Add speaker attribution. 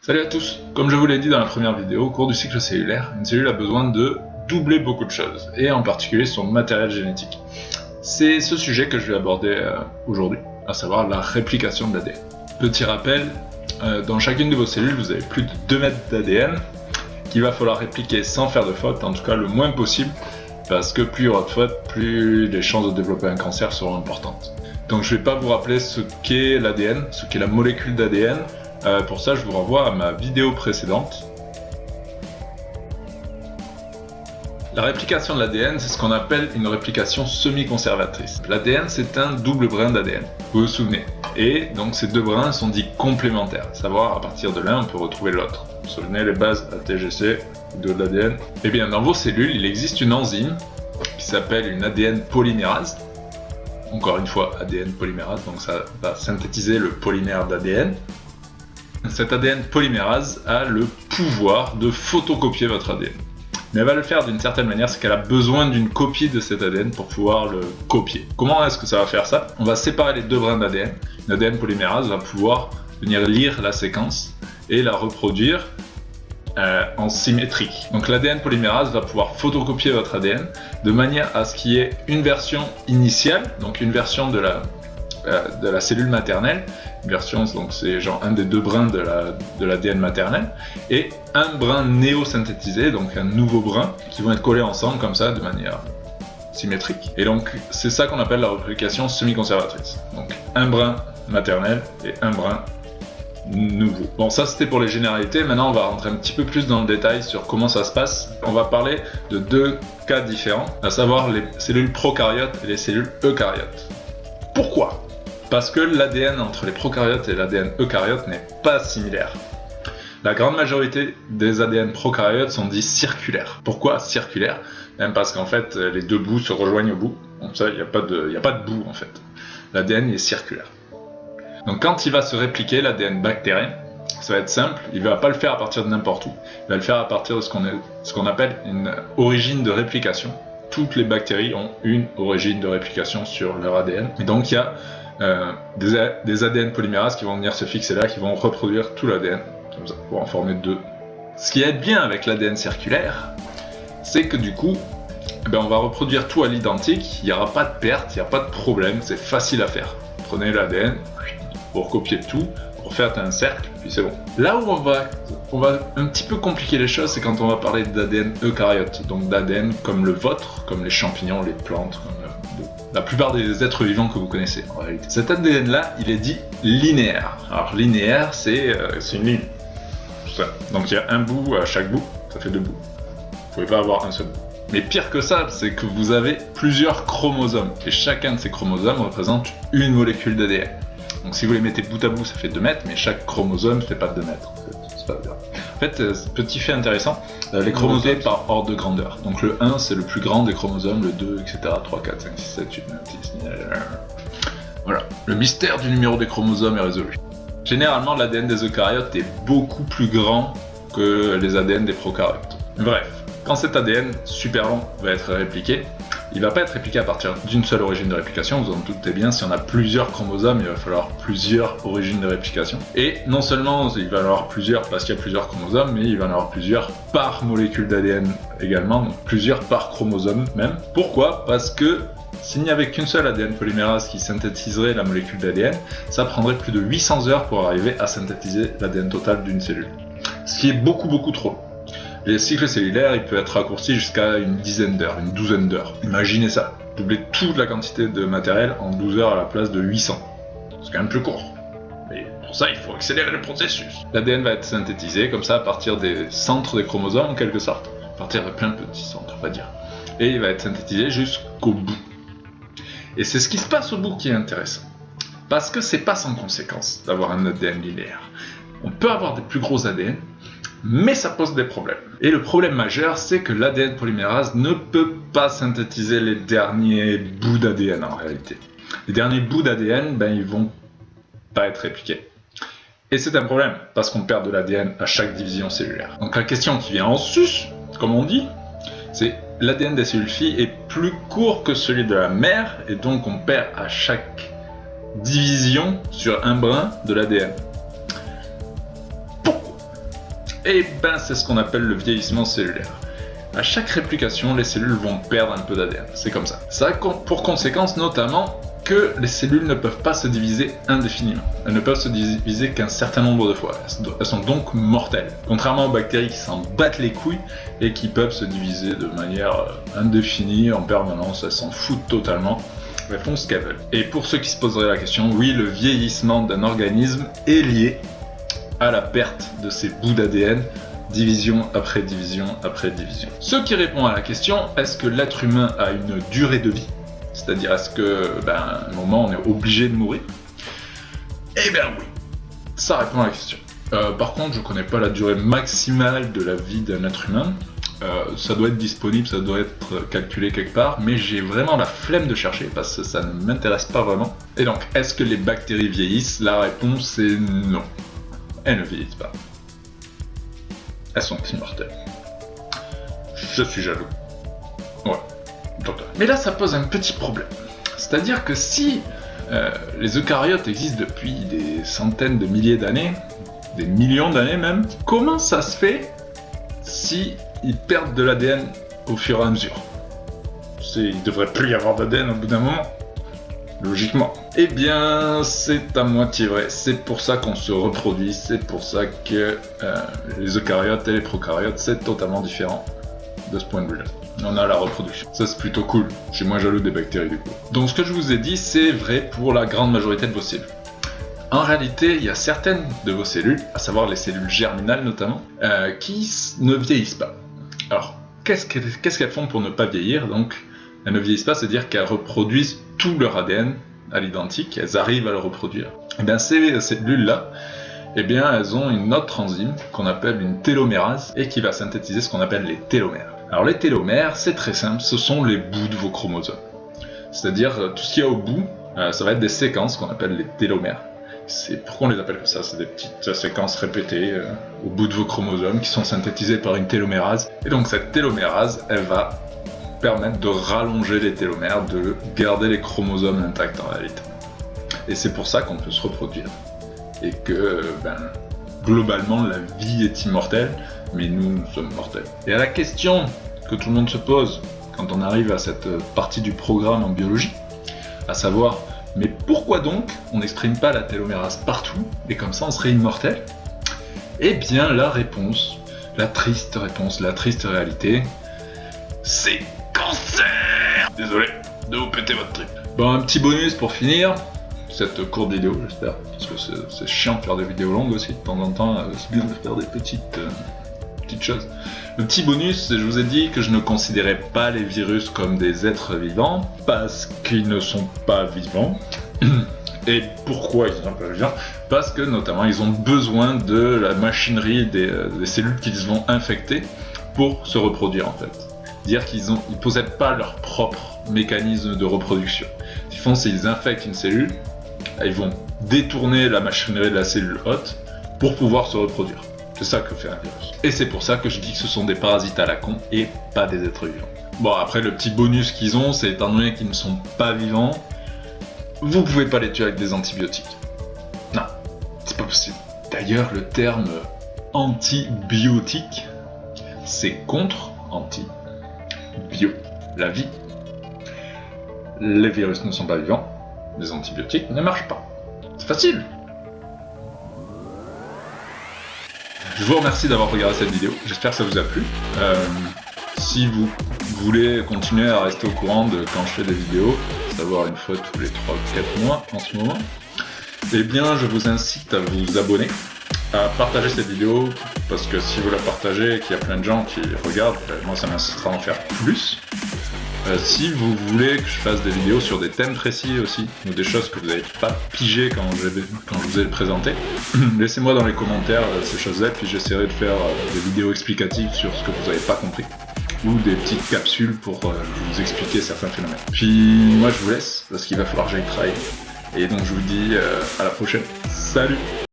Speaker 1: Salut à tous. Comme je vous l'ai dit dans la première vidéo, au cours du cycle cellulaire, une cellule a besoin de doubler beaucoup de choses, et en particulier son matériel génétique. C'est ce sujet que je vais aborder aujourd'hui, à savoir la réplication de l'ADN. Petit rappel, dans chacune de vos cellules, vous avez plus de 2 mètres d'ADN qu'il va falloir répliquer sans faire de faute, en tout cas le moins possible, parce que plus il y aura de fautes, plus les chances de développer un cancer seront importantes. Donc je ne vais pas vous rappeler ce qu'est l'ADN, ce qu'est la molécule d'ADN. Pour ça, je vous renvoie à ma vidéo précédente. La réplication de l'ADN, c'est ce qu'on appelle une réplication semi-conservatrice. L'ADN, c'est un double brin d'ADN, vous vous souvenez. Et donc ces deux brins sont dits complémentaires, à savoir à partir de l'un, on peut retrouver l'autre. Vous vous souvenez les bases ATGC de l'ADN. Eh bien, dans vos cellules, il existe une enzyme qui s'appelle une ADN polymérase. Encore une fois, ADN polymérase, donc ça va synthétiser le polymère d'ADN. Cette ADN polymérase a le pouvoir de photocopier votre ADN. Mais elle va le faire d'une certaine manière, c'est qu'elle a besoin d'une copie de cet ADN pour pouvoir le copier. Comment est-ce que ça va faire ça? On va séparer les deux brins d'ADN. L'ADN polymérase va pouvoir venir lire la séquence et la reproduire en symétrique. Donc l'ADN polymérase va pouvoir photocopier votre ADN de manière à ce qu'il y ait une version initiale, donc une version de la cellule maternelle, une version, donc c'est genre un des deux brins de l'ADN maternel, et un brin néo-synthétisé, donc un nouveau brin, qui vont être collés ensemble comme ça, de manière symétrique. Et donc c'est ça qu'on appelle la réplication semi-conservatrice. Donc un brin maternel et un brin nouveau. Bon, ça c'était pour les généralités. Maintenant on va rentrer un petit peu plus dans le détail sur comment ça se passe. On va parler de deux cas différents, à savoir les cellules prokaryotes et les cellules eucaryotes. Pourquoi ? Parce que l'ADN entre les prokaryotes et l'ADN eucaryote n'est pas similaire. La grande majorité des ADN prokaryotes sont dits circulaires. Pourquoi circulaires ? Même parce qu'en fait les deux bouts se rejoignent au bout. Donc ça, il n'y a pas de bout en fait. L'ADN est circulaire. Donc quand il va se répliquer, l'ADN bactérien, ça va être simple, il ne va pas le faire à partir de n'importe où. Il va le faire à partir de ce qu'on appelle une origine de réplication. Toutes les bactéries ont une origine de réplication sur leur ADN. Et donc il y a des ADN polymérases qui vont venir se fixer là, qui vont reproduire tout l'ADN, comme ça, pour en former deux. Ce qui est bien avec l'ADN circulaire, c'est que du coup, on va reproduire tout à l'identique, il n'y aura pas de perte, il n'y a pas de problème, c'est facile à faire. Prenez l'ADN, vous recopiez tout, vous refaites un cercle, puis c'est bon. Là où on va un petit peu compliquer les choses, c'est quand on va parler d'ADN eucaryote, donc d'ADN comme le vôtre, comme les champignons, les plantes, comme la plupart des êtres vivants que vous connaissez en réalité. Cet ADN-là, il est dit linéaire. Alors linéaire, c'est une ligne. Tout ça. Donc il y a un bout à chaque bout, ça fait deux bouts. Vous pouvez pas avoir un seul bout. Mais pire que ça, c'est que vous avez plusieurs chromosomes. Et chacun de ces chromosomes représente une molécule d'ADN. Donc si vous les mettez bout à bout, ça fait 2 mètres, mais chaque chromosome fait pas 2 mètres. C'est pas bien. En fait, petit fait intéressant, les chromosomes par ordre de grandeur. Donc le 1, c'est le plus grand des chromosomes, le 2, etc. 3, 4, 5, 6, 7, 8, 9, 10, voilà. Le mystère du numéro des chromosomes est résolu. Généralement, l'ADN des eucaryotes est beaucoup plus grand que les ADN des prokaryotes. Bref, quand cet ADN super long va être répliqué, il ne va pas être répliqué à partir d'une seule origine de réplication, vous en doutez bien, si on a plusieurs chromosomes, il va falloir plusieurs origines de réplication. Et non seulement il va y en avoir plusieurs parce qu'il y a plusieurs chromosomes, mais il va y en avoir plusieurs par molécule d'ADN également, donc plusieurs par chromosome même. Pourquoi ? Parce que s'il n'y avait qu'une seule ADN polymérase qui synthétiserait la molécule d'ADN, ça prendrait plus de 800 heures pour arriver à synthétiser l'ADN total d'une cellule. Ce qui est beaucoup trop. Les cycles cellulaires, il peut être raccourci jusqu'à une dizaine d'heures, une douzaine d'heures. Imaginez ça, doubler toute la quantité de matériel en 12 heures à la place de 800. C'est quand même plus court. Mais pour ça, il faut accélérer le processus. L'ADN va être synthétisé comme ça à partir des centres des chromosomes en quelque sorte. À partir de plein de petits centres, on va dire. Et il va être synthétisé jusqu'au bout. Et c'est ce qui se passe au bout qui est intéressant. Parce que c'est pas sans conséquence d'avoir un ADN linéaire. On peut avoir des plus gros ADN, mais ça pose des problèmes. Et le problème majeur, c'est que l'ADN polymérase ne peut pas synthétiser les derniers bouts d'ADN en réalité. Les derniers bouts d'ADN, ils vont pas être répliqués. Et c'est un problème, parce qu'on perd de l'ADN à chaque division cellulaire. Donc la question qui vient en sus, comme on dit, c'est l'ADN des cellules filles est plus court que celui de la mère, et donc on perd à chaque division sur un brin de l'ADN. Et ben c'est ce qu'on appelle le vieillissement cellulaire. À chaque réplication, les cellules vont perdre un peu d'ADN, c'est comme ça. Ça a pour conséquence notamment que les cellules ne peuvent pas se diviser indéfiniment. Elles ne peuvent se diviser qu'un certain nombre de fois. Elles sont donc mortelles. Contrairement aux bactéries qui s'en battent les couilles et qui peuvent se diviser de manière indéfinie en permanence, elles s'en foutent totalement. Elles font ce qu'elles veulent. Et pour ceux qui se poseraient la question, oui, le vieillissement d'un organisme est lié à la perte de ces bouts d'ADN, division après division après division. Ce qui répond à la question, est-ce que l'être humain a une durée de vie? C'est-à-dire, est-ce que, à un moment, on est obligé de mourir? Eh bien oui, ça répond à la question. Par contre, je connais pas la durée maximale de la vie d'un être humain. Ça doit être disponible, ça doit être calculé quelque part, mais j'ai vraiment la flemme de chercher parce que ça ne m'intéresse pas vraiment. Et donc, est-ce que les bactéries vieillissent? La réponse est non. Elles ne vieillissent pas. Elles sont immortelles. Je suis jaloux. Ouais, total. Mais là, ça pose un petit problème. C'est-à-dire que si les eucaryotes existent depuis des centaines de milliers d'années, des millions d'années même, comment ça se fait si ils perdent de l'ADN au fur et à mesure? Il ne devrait plus y avoir d'ADN au bout d'un moment, logiquement. Eh bien, c'est à moitié vrai. C'est pour ça qu'on se reproduit, c'est pour ça que les eucaryotes et les prokaryotes, c'est totalement différent de ce point de vue-là. On a la reproduction. Ça, c'est plutôt cool. Je suis moins jaloux des bactéries, du coup. Donc, ce que je vous ai dit, c'est vrai pour la grande majorité de vos cellules. En réalité, il y a certaines de vos cellules, à savoir les cellules germinales notamment, qui ne vieillissent pas. Alors, qu'est-ce qu'elles font pour ne pas vieillir? Donc, elles ne vieillissent pas, c'est-à-dire qu'elles reproduisent tout leur ADN à l'identique, elles arrivent à le reproduire. Et bien, ces cellules-là, eh bien, elles ont une autre enzyme qu'on appelle une télomérase et qui va synthétiser ce qu'on appelle les télomères. Alors, les télomères, c'est très simple, ce sont les bouts de vos chromosomes. C'est-à-dire, tout ce qu'il y a au bout, ça va être des séquences qu'on appelle les télomères. C'est pourquoi on les appelle comme ça, c'est des petites séquences répétées au bout de vos chromosomes qui sont synthétisées par une télomérase. Et donc cette télomérase, elle va permettre de rallonger les télomères, de garder les chromosomes intacts en réalité. Et c'est pour ça qu'on peut se reproduire. Et que, globalement, la vie est immortelle, mais nous sommes mortels. Et à la question que tout le monde se pose quand on arrive à cette partie du programme en biologie, à savoir, mais pourquoi donc on n'exprime pas la télomérase partout, et comme ça on serait immortel? Eh bien la réponse, la triste réponse, la triste réalité, c'est cancer! Désolé de vous péter votre trip. Bon, un petit bonus pour finir cette courte vidéo, j'espère, parce que c'est chiant de faire des vidéos longues aussi, de temps en temps, c'est bien de faire des petites choses. Le petit bonus, je vous ai dit que je ne considérais pas les virus comme des êtres vivants, parce qu'ils ne sont pas vivants. Et pourquoi ils ne sont pas vivants? Parce que notamment ils ont besoin de la machinerie des cellules qu'ils vont infecter pour se reproduire en fait. Dire qu'ils ne possèdent pas leur propre mécanisme de reproduction. Ce qu'ils font, c'est qu'ils infectent une cellule, ils vont détourner la machinerie de la cellule hôte pour pouvoir se reproduire. C'est ça que fait un virus. Et c'est pour ça que je dis que ce sont des parasites à la con et pas des êtres vivants. Bon, après, le petit bonus qu'ils ont, c'est étant donné qu'ils ne sont pas vivants, vous pouvez pas les tuer avec des antibiotiques. Non, c'est pas possible. D'ailleurs, le terme antibiotique, c'est contre anti-bio. La vie. Les virus ne sont pas vivants, les antibiotiques ne marchent pas. C'est facile. Je vous remercie d'avoir regardé cette vidéo, j'espère que ça vous a plu. Si vous voulez continuer à rester au courant de quand je fais des vidéos, savoir une fois tous les 3-4 mois en ce moment, eh bien je vous incite à vous abonner, à partager cette vidéo, parce que si vous la partagez et qu'il y a plein de gens qui regardent, moi ça m'incitera à en faire plus. Si vous voulez que je fasse des vidéos sur des thèmes précis aussi, ou des choses que vous n'avez pas pigé quand je vous ai présenté, laissez-moi dans les commentaires ces choses-là, puis j'essaierai de faire des vidéos explicatives sur ce que vous n'avez pas compris, ou des petites capsules pour vous expliquer certains phénomènes. Puis moi je vous laisse, parce qu'il va falloir que j'aille travailler. Et donc je vous dis à la prochaine. Salut!